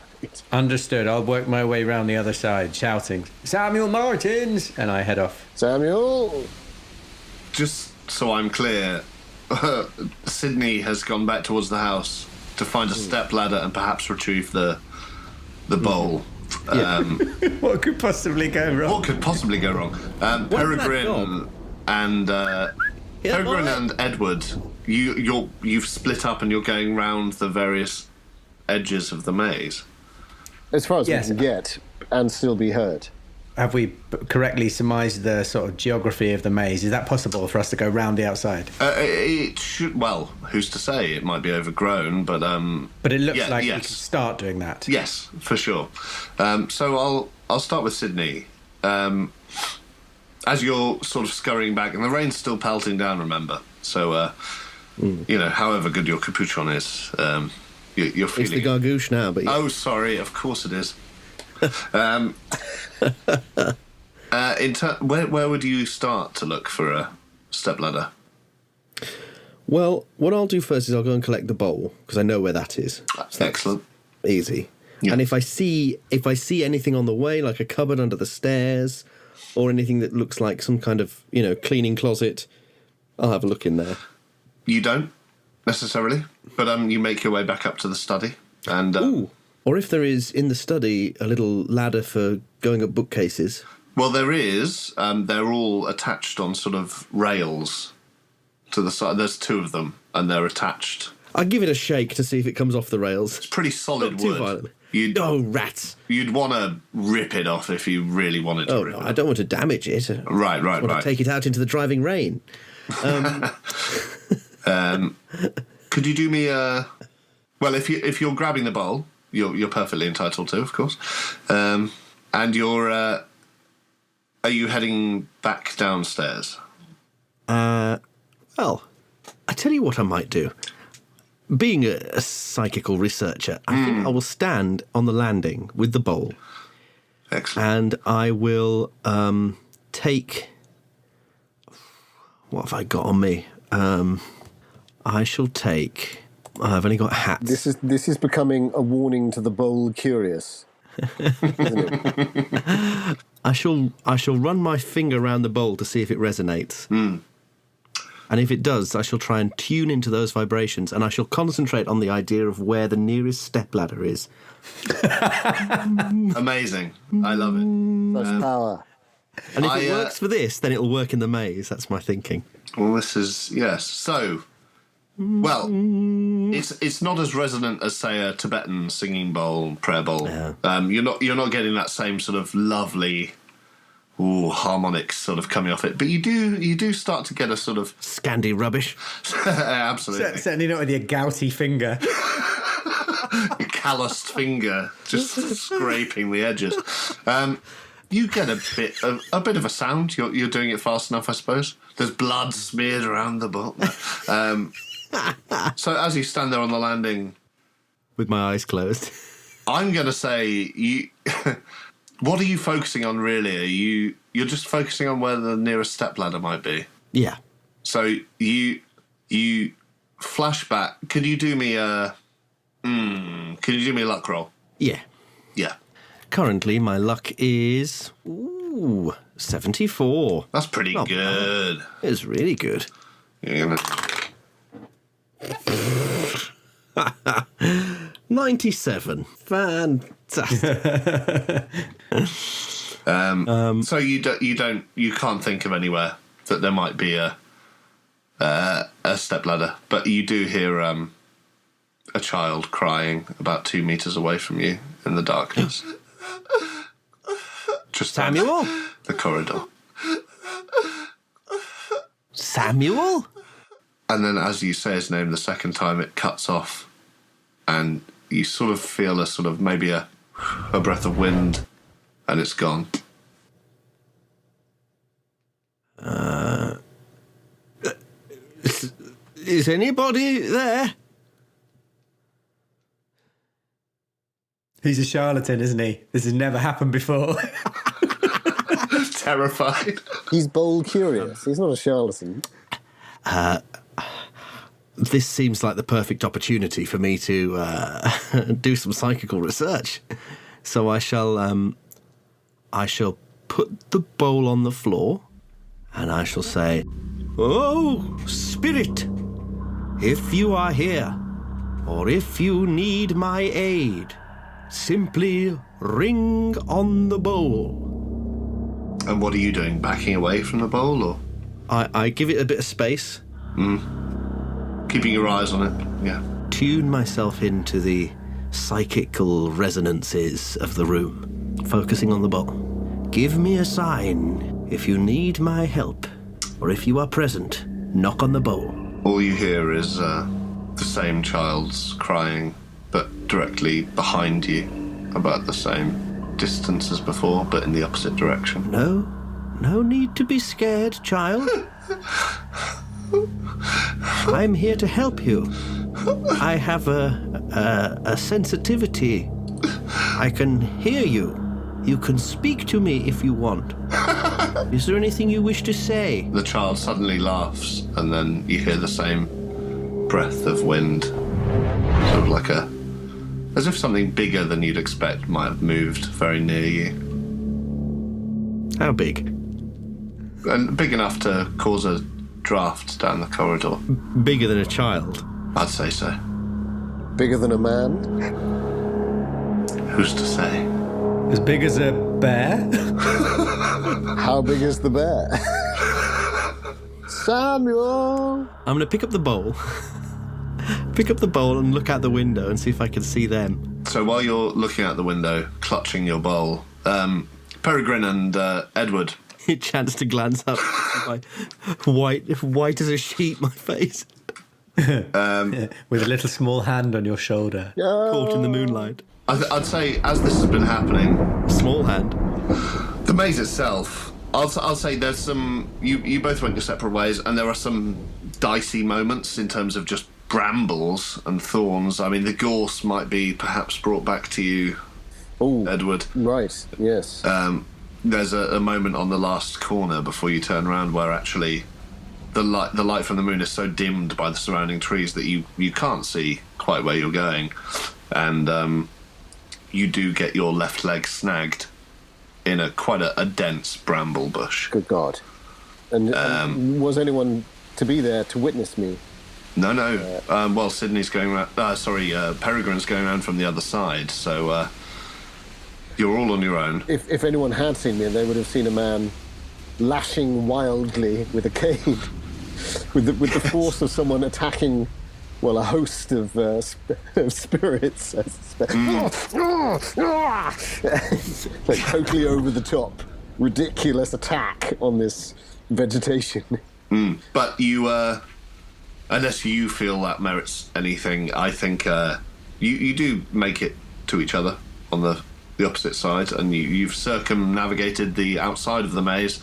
Understood. I'll work my way around the other side, shouting, Samuel Martins! And I head off. Samuel! Just so I'm clear, Sydney has gone back towards the house to find a stepladder and perhaps retrieve the bowl. What could possibly go wrong? What could possibly go wrong? Peregrine and Peregrine and Edward, you've split up and you're going round the various edges of the maze. As far as we can get and still be heard. Have we correctly surmised the sort of geography of the maze? Is that possible for us to go round the outside? It should. Well, who's to say? It might be overgrown, but it looks like we can start doing that. Yes, for sure. So I'll start with Sydney. As you're sort of scurrying back, and the rain's still pelting down. Remember, so however good your capuchon is, You're feeling It's the gargouche now, but... Oh, sorry. Of course it is. Where would you start to look for a stepladder? Well, what I'll do first is I'll go and collect the bowl, because I know where that is. So Excellent. Easy. Yeah. And if I see anything on the way, like a cupboard under the stairs, or anything that looks like some kind of, cleaning closet, I'll have a look in there. You don't necessarily, but you make your way back up to the study, and or if there is in the study a little ladder for going up bookcases. Well, there is. They're all attached on sort of rails to the side. There's 2 of them, and they're attached. I'll give it a shake to see if it comes off the rails. It's pretty solid Not too wood. violent. Oh, rats! You'd want to rip it off if you really wanted to. Oh, no, I don't want to damage it. Right. I want to take it out into the driving rain. Could you do me a? Well, if you're grabbing the bowl, you're perfectly entitled to, of course. And you're. Are you heading back downstairs? Well, I tell you what I might do. Being a psychical researcher, I think I will stand on the landing with the bowl. Excellent. And I will take... What have I got on me? I shall take... I've only got hats. This is becoming a warning to the bowl curious. Isn't it? I shall run my finger around the bowl to see if it resonates. And if it does, I shall try and tune into those vibrations, and I shall concentrate on the idea of where the nearest stepladder is. Amazing. I love it. Such power. And if it works for this, then it'll work in the maze. That's my thinking. Well, this is... Yes. So... Well, it's not as resonant as, say, a Tibetan singing bowl, prayer bowl. Yeah. You're not getting that same sort of lovely... harmonics sort of coming off it, but you do start to get a sort of Scandi rubbish. Absolutely. Certainly not with your gouty finger. Calloused finger just scraping the edges. You get a bit of a sound. You're doing it fast enough, I suppose. There's blood smeared around the bowl. So as you stand there on the landing, With my eyes closed. I'm going to say you. What are you focusing on, really? You're just focusing on where the nearest stepladder might be? Yeah. So you flashback. Could you do me a luck roll? Yeah. Yeah. Currently, my luck is 74. That's pretty Not good. It's really good. You're gonna... 97. Fantastic. So you can't think of anywhere that there might be a stepladder, but you do hear a child crying about 2 meters away from you in the darkness. Just down Samuel? the corridor. Samuel? And then as you say his name the second time, it cuts off, and you sort of feel maybe a breath of wind, and it's gone. Is anybody there? He's a charlatan, isn't he? This has never happened before. Terrified. He's bowl curious. He's not a charlatan. This seems like the perfect opportunity for me to do some psychical research. So I shall put the bowl on the floor, and I shall say, "Oh, spirit, if you are here, or if you need my aid, simply ring on the bowl." And what are you doing? Backing away from the bowl, or I give it a bit of space. keeping your eyes on it? Yeah. Tune myself into the psychical resonances of the room, focusing on the bowl. Give me a sign if you need my help, or if you are present, knock on the bowl. All you hear is the same child's crying, but directly behind you, about the same distance as before, but in the opposite direction. No need to be scared, child. I'm here to help you. I have a sensitivity. I can hear you. You can speak to me if you want. Is there anything you wish to say? The child suddenly laughs, and then you hear the same breath of wind. Sort of like as if something bigger than you'd expect might have moved very near you. How big? And big enough to cause a draft down the corridor. Bigger than a child? I'd say so. Bigger than a man? Who's to say? As big as a bear? How big is the bear? Samuel! I'm going to pick up the bowl. Pick up the bowl and look out the window and see if I can see them. So while you're looking out the window, clutching your bowl, Peregrine and Edward... He chanced to glance up. My white as a sheet, my face. With a little small hand on your shoulder. Caught in the moonlight. I'd say, as this has been happening... Small hand. The maze itself, I'll say there's some... You both went your separate ways, and there are some dicey moments in terms of just brambles and thorns. I mean, the gorse might be perhaps brought back to you, Oh, Edward. right, yes. There's a moment on the last corner before you turn around where actually the light from the moon is so dimmed by the surrounding trees that you can't see quite where you're going. And you do get your left leg snagged in quite a dense bramble bush. Good God. And was anyone to be there to witness me? No. Well, Sydney's going around... Peregrine's going around from the other side, so you're all on your own. If anyone had seen me, they would have seen a man lashing wildly with a cane, with the force of someone attacking, well, a host of spirits, I suspect. Like totally over the top, ridiculous attack on this vegetation. But you, unless you feel that merits anything, I think you do make it to each other on the opposite side, and you've circumnavigated the outside of the maze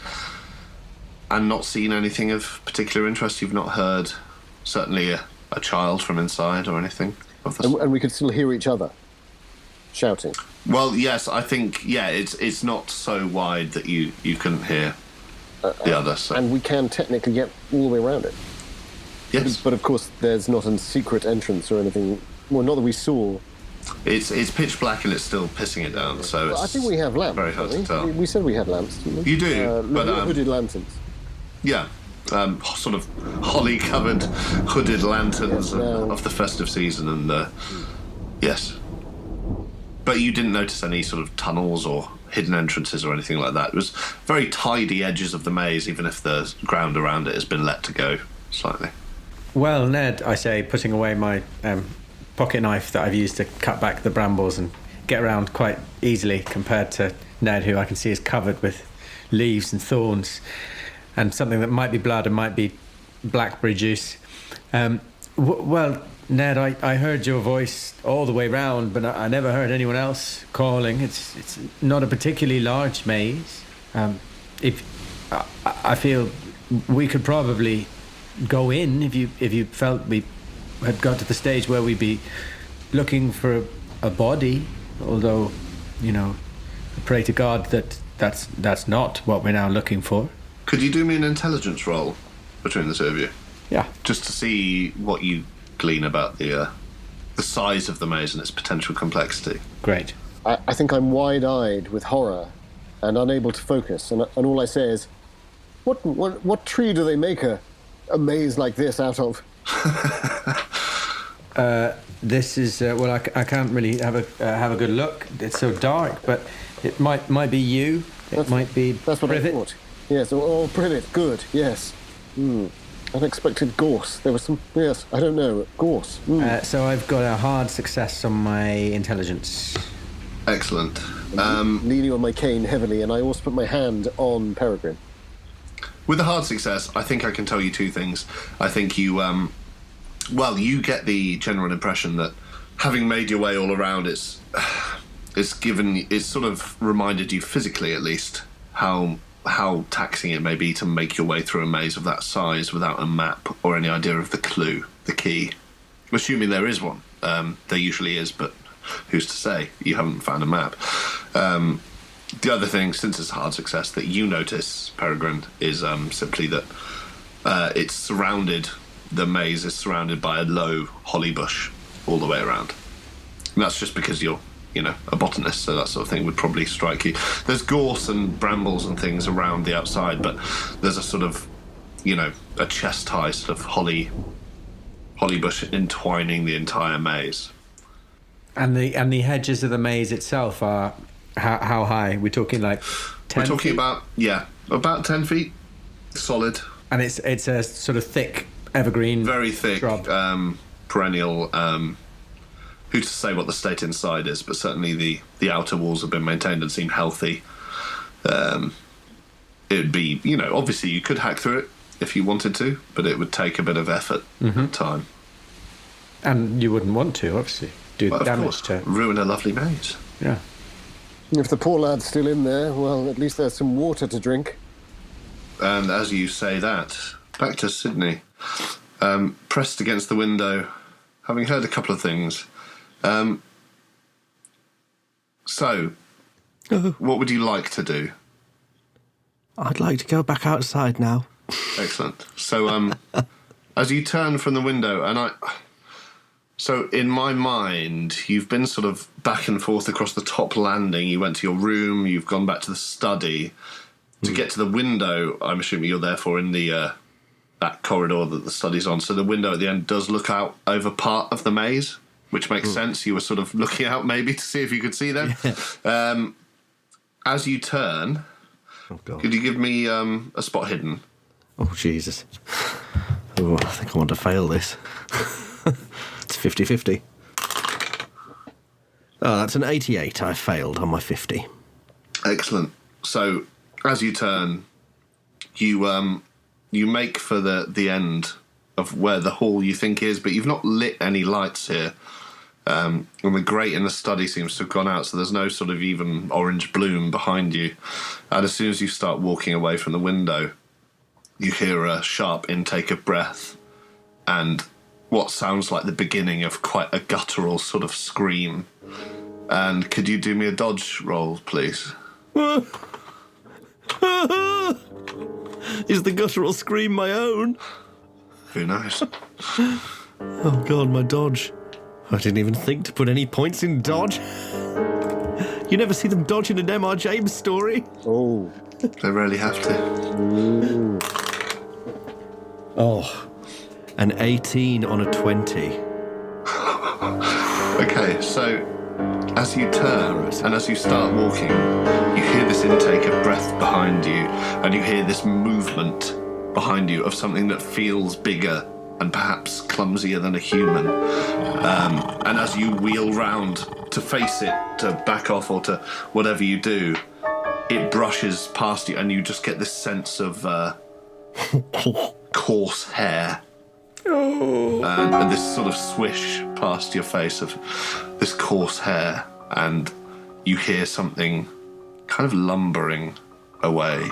and not seen anything of particular interest. You've not heard, certainly, a child from inside or anything of this. And we could still hear each other shouting. Well, yes, I think, it's not so wide that you couldn't hear the other. So. And we can technically get all the way around it. Yes. But of course, there's not a secret entrance or anything. Well, not that we saw. It's pitch black and it's still pissing it down, so it's I think we have lamps. very hard to tell. We said we had lamps, didn't we? You do, but hooded lanterns. yeah, sort of holly-covered hooded lanterns of the festive season, and yes. But you didn't notice any sort of tunnels or hidden entrances or anything like that. It was very tidy edges of the maze, even if the ground around it has been let to go slightly. Well, Ned, I say, putting away my pocket knife that I've used to cut back the brambles and get around quite easily compared to Ned, who I can see is covered with leaves and thorns and something that might be blood and might be blackberry juice. Well, Ned, I heard your voice all the way round, but I never heard anyone else calling. It's not a particularly large maze. I feel we could probably go in if you felt we had got to the stage where we'd be looking for a body, although, I pray to God that's not what we're now looking for. Could you do me an intelligence roll between the two of you? Yeah. Just to see what you glean about the size of the maze and its potential complexity. Great. I think I'm wide-eyed with horror and unable to focus, and all I say is, what tree do they make a maze like this out of? This is I can't really have a good look. It's so dark, but it might be you. Might be. That's what Privet. I thought. Yes. Oh, Privet. Good. Yes. Unexpected gorse. There was some. Yes. I don't know. Gorse. So I've got a hard success on my intelligence. Excellent. Leaning on my cane heavily, and I also put my hand on Peregrine. With a hard success, I think I can tell you two things. I think you, you get the general impression that having made your way all around, it's sort of reminded you physically, at least, how taxing it may be to make your way through a maze of that size without a map or any idea of the clue, the key. assuming there is one. There usually is, but who's to say? You haven't found a map. The other thing, since it's a hard success, that you notice, Peregrine, is simply that it's surrounded, the maze is surrounded by a low holly bush all the way around. And that's just because you're, a botanist, so that sort of thing would probably strike you. There's gorse and brambles and things around the outside, but there's a sort of, a chest-high sort of holly bush entwining the entire maze. And the hedges of the maze itself are how high? We're talking like 10 We're talking feet? about 10 feet, solid. And it's a sort of thick evergreen, very thick, shrub. Perennial. Who's to say what the state inside is? But certainly the outer walls have been maintained and seem healthy. It would be, obviously you could hack through it if you wanted to, but it would take a bit of effort and time. And you wouldn't want to, obviously, do damage to it. Ruin a lovely maze. Yeah. If the poor lad's still in there, well, at least there's some water to drink. And as you say that, back to Sydney, pressed against the window, having heard a couple of things. So, what would you like to do? I'd like to go back outside now. Excellent. So, as you turn from the window, so in my mind, you've been sort of back and forth across the top landing. You went to your room, you've gone back to the study. To get to the window, I'm assuming you're therefore in the that corridor that the study's on. So the window at the end does look out over part of the maze, which makes sense. You were sort of looking out maybe to see if you could see them. Yeah. As you turn, could you give me a spot hidden? Oh, Jesus. Oh, I think I want to fail this. It's 50-50. Oh, that's an 88. I failed on my 50. Excellent. So, as you turn, you make for the end of where the hall you think is, but you've not lit any lights here. And the grate in the study seems to have gone out, so there's no sort of even orange bloom behind you. And as soon as you start walking away from the window, you hear a sharp intake of breath and what sounds like the beginning of quite a guttural sort of scream. And could you do me a dodge roll, please? Is the guttural scream my own? Who knows? Oh, God, my dodge. I didn't even think to put any points in dodge. You never see them dodge in an M.R. James story. Oh. They rarely have to. Oh, an 18 on a 20. Okay, so as you turn and as you start walking, you hear this intake of breath behind you, and you hear this movement behind you of something that feels bigger and perhaps clumsier than a human. And as you wheel round to face it, to back off or to whatever you do, it brushes past you and you just get this sense of coarse hair. And this sort of swish past your face of this coarse hair, and you hear something kind of lumbering away.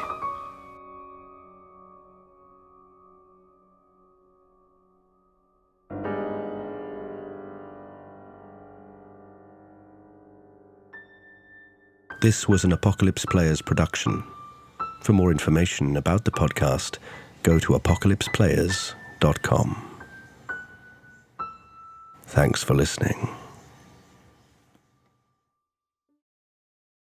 This was an Apocalypse Players production. For more information about the podcast, go to apocalypseplayers.com. Thanks for listening.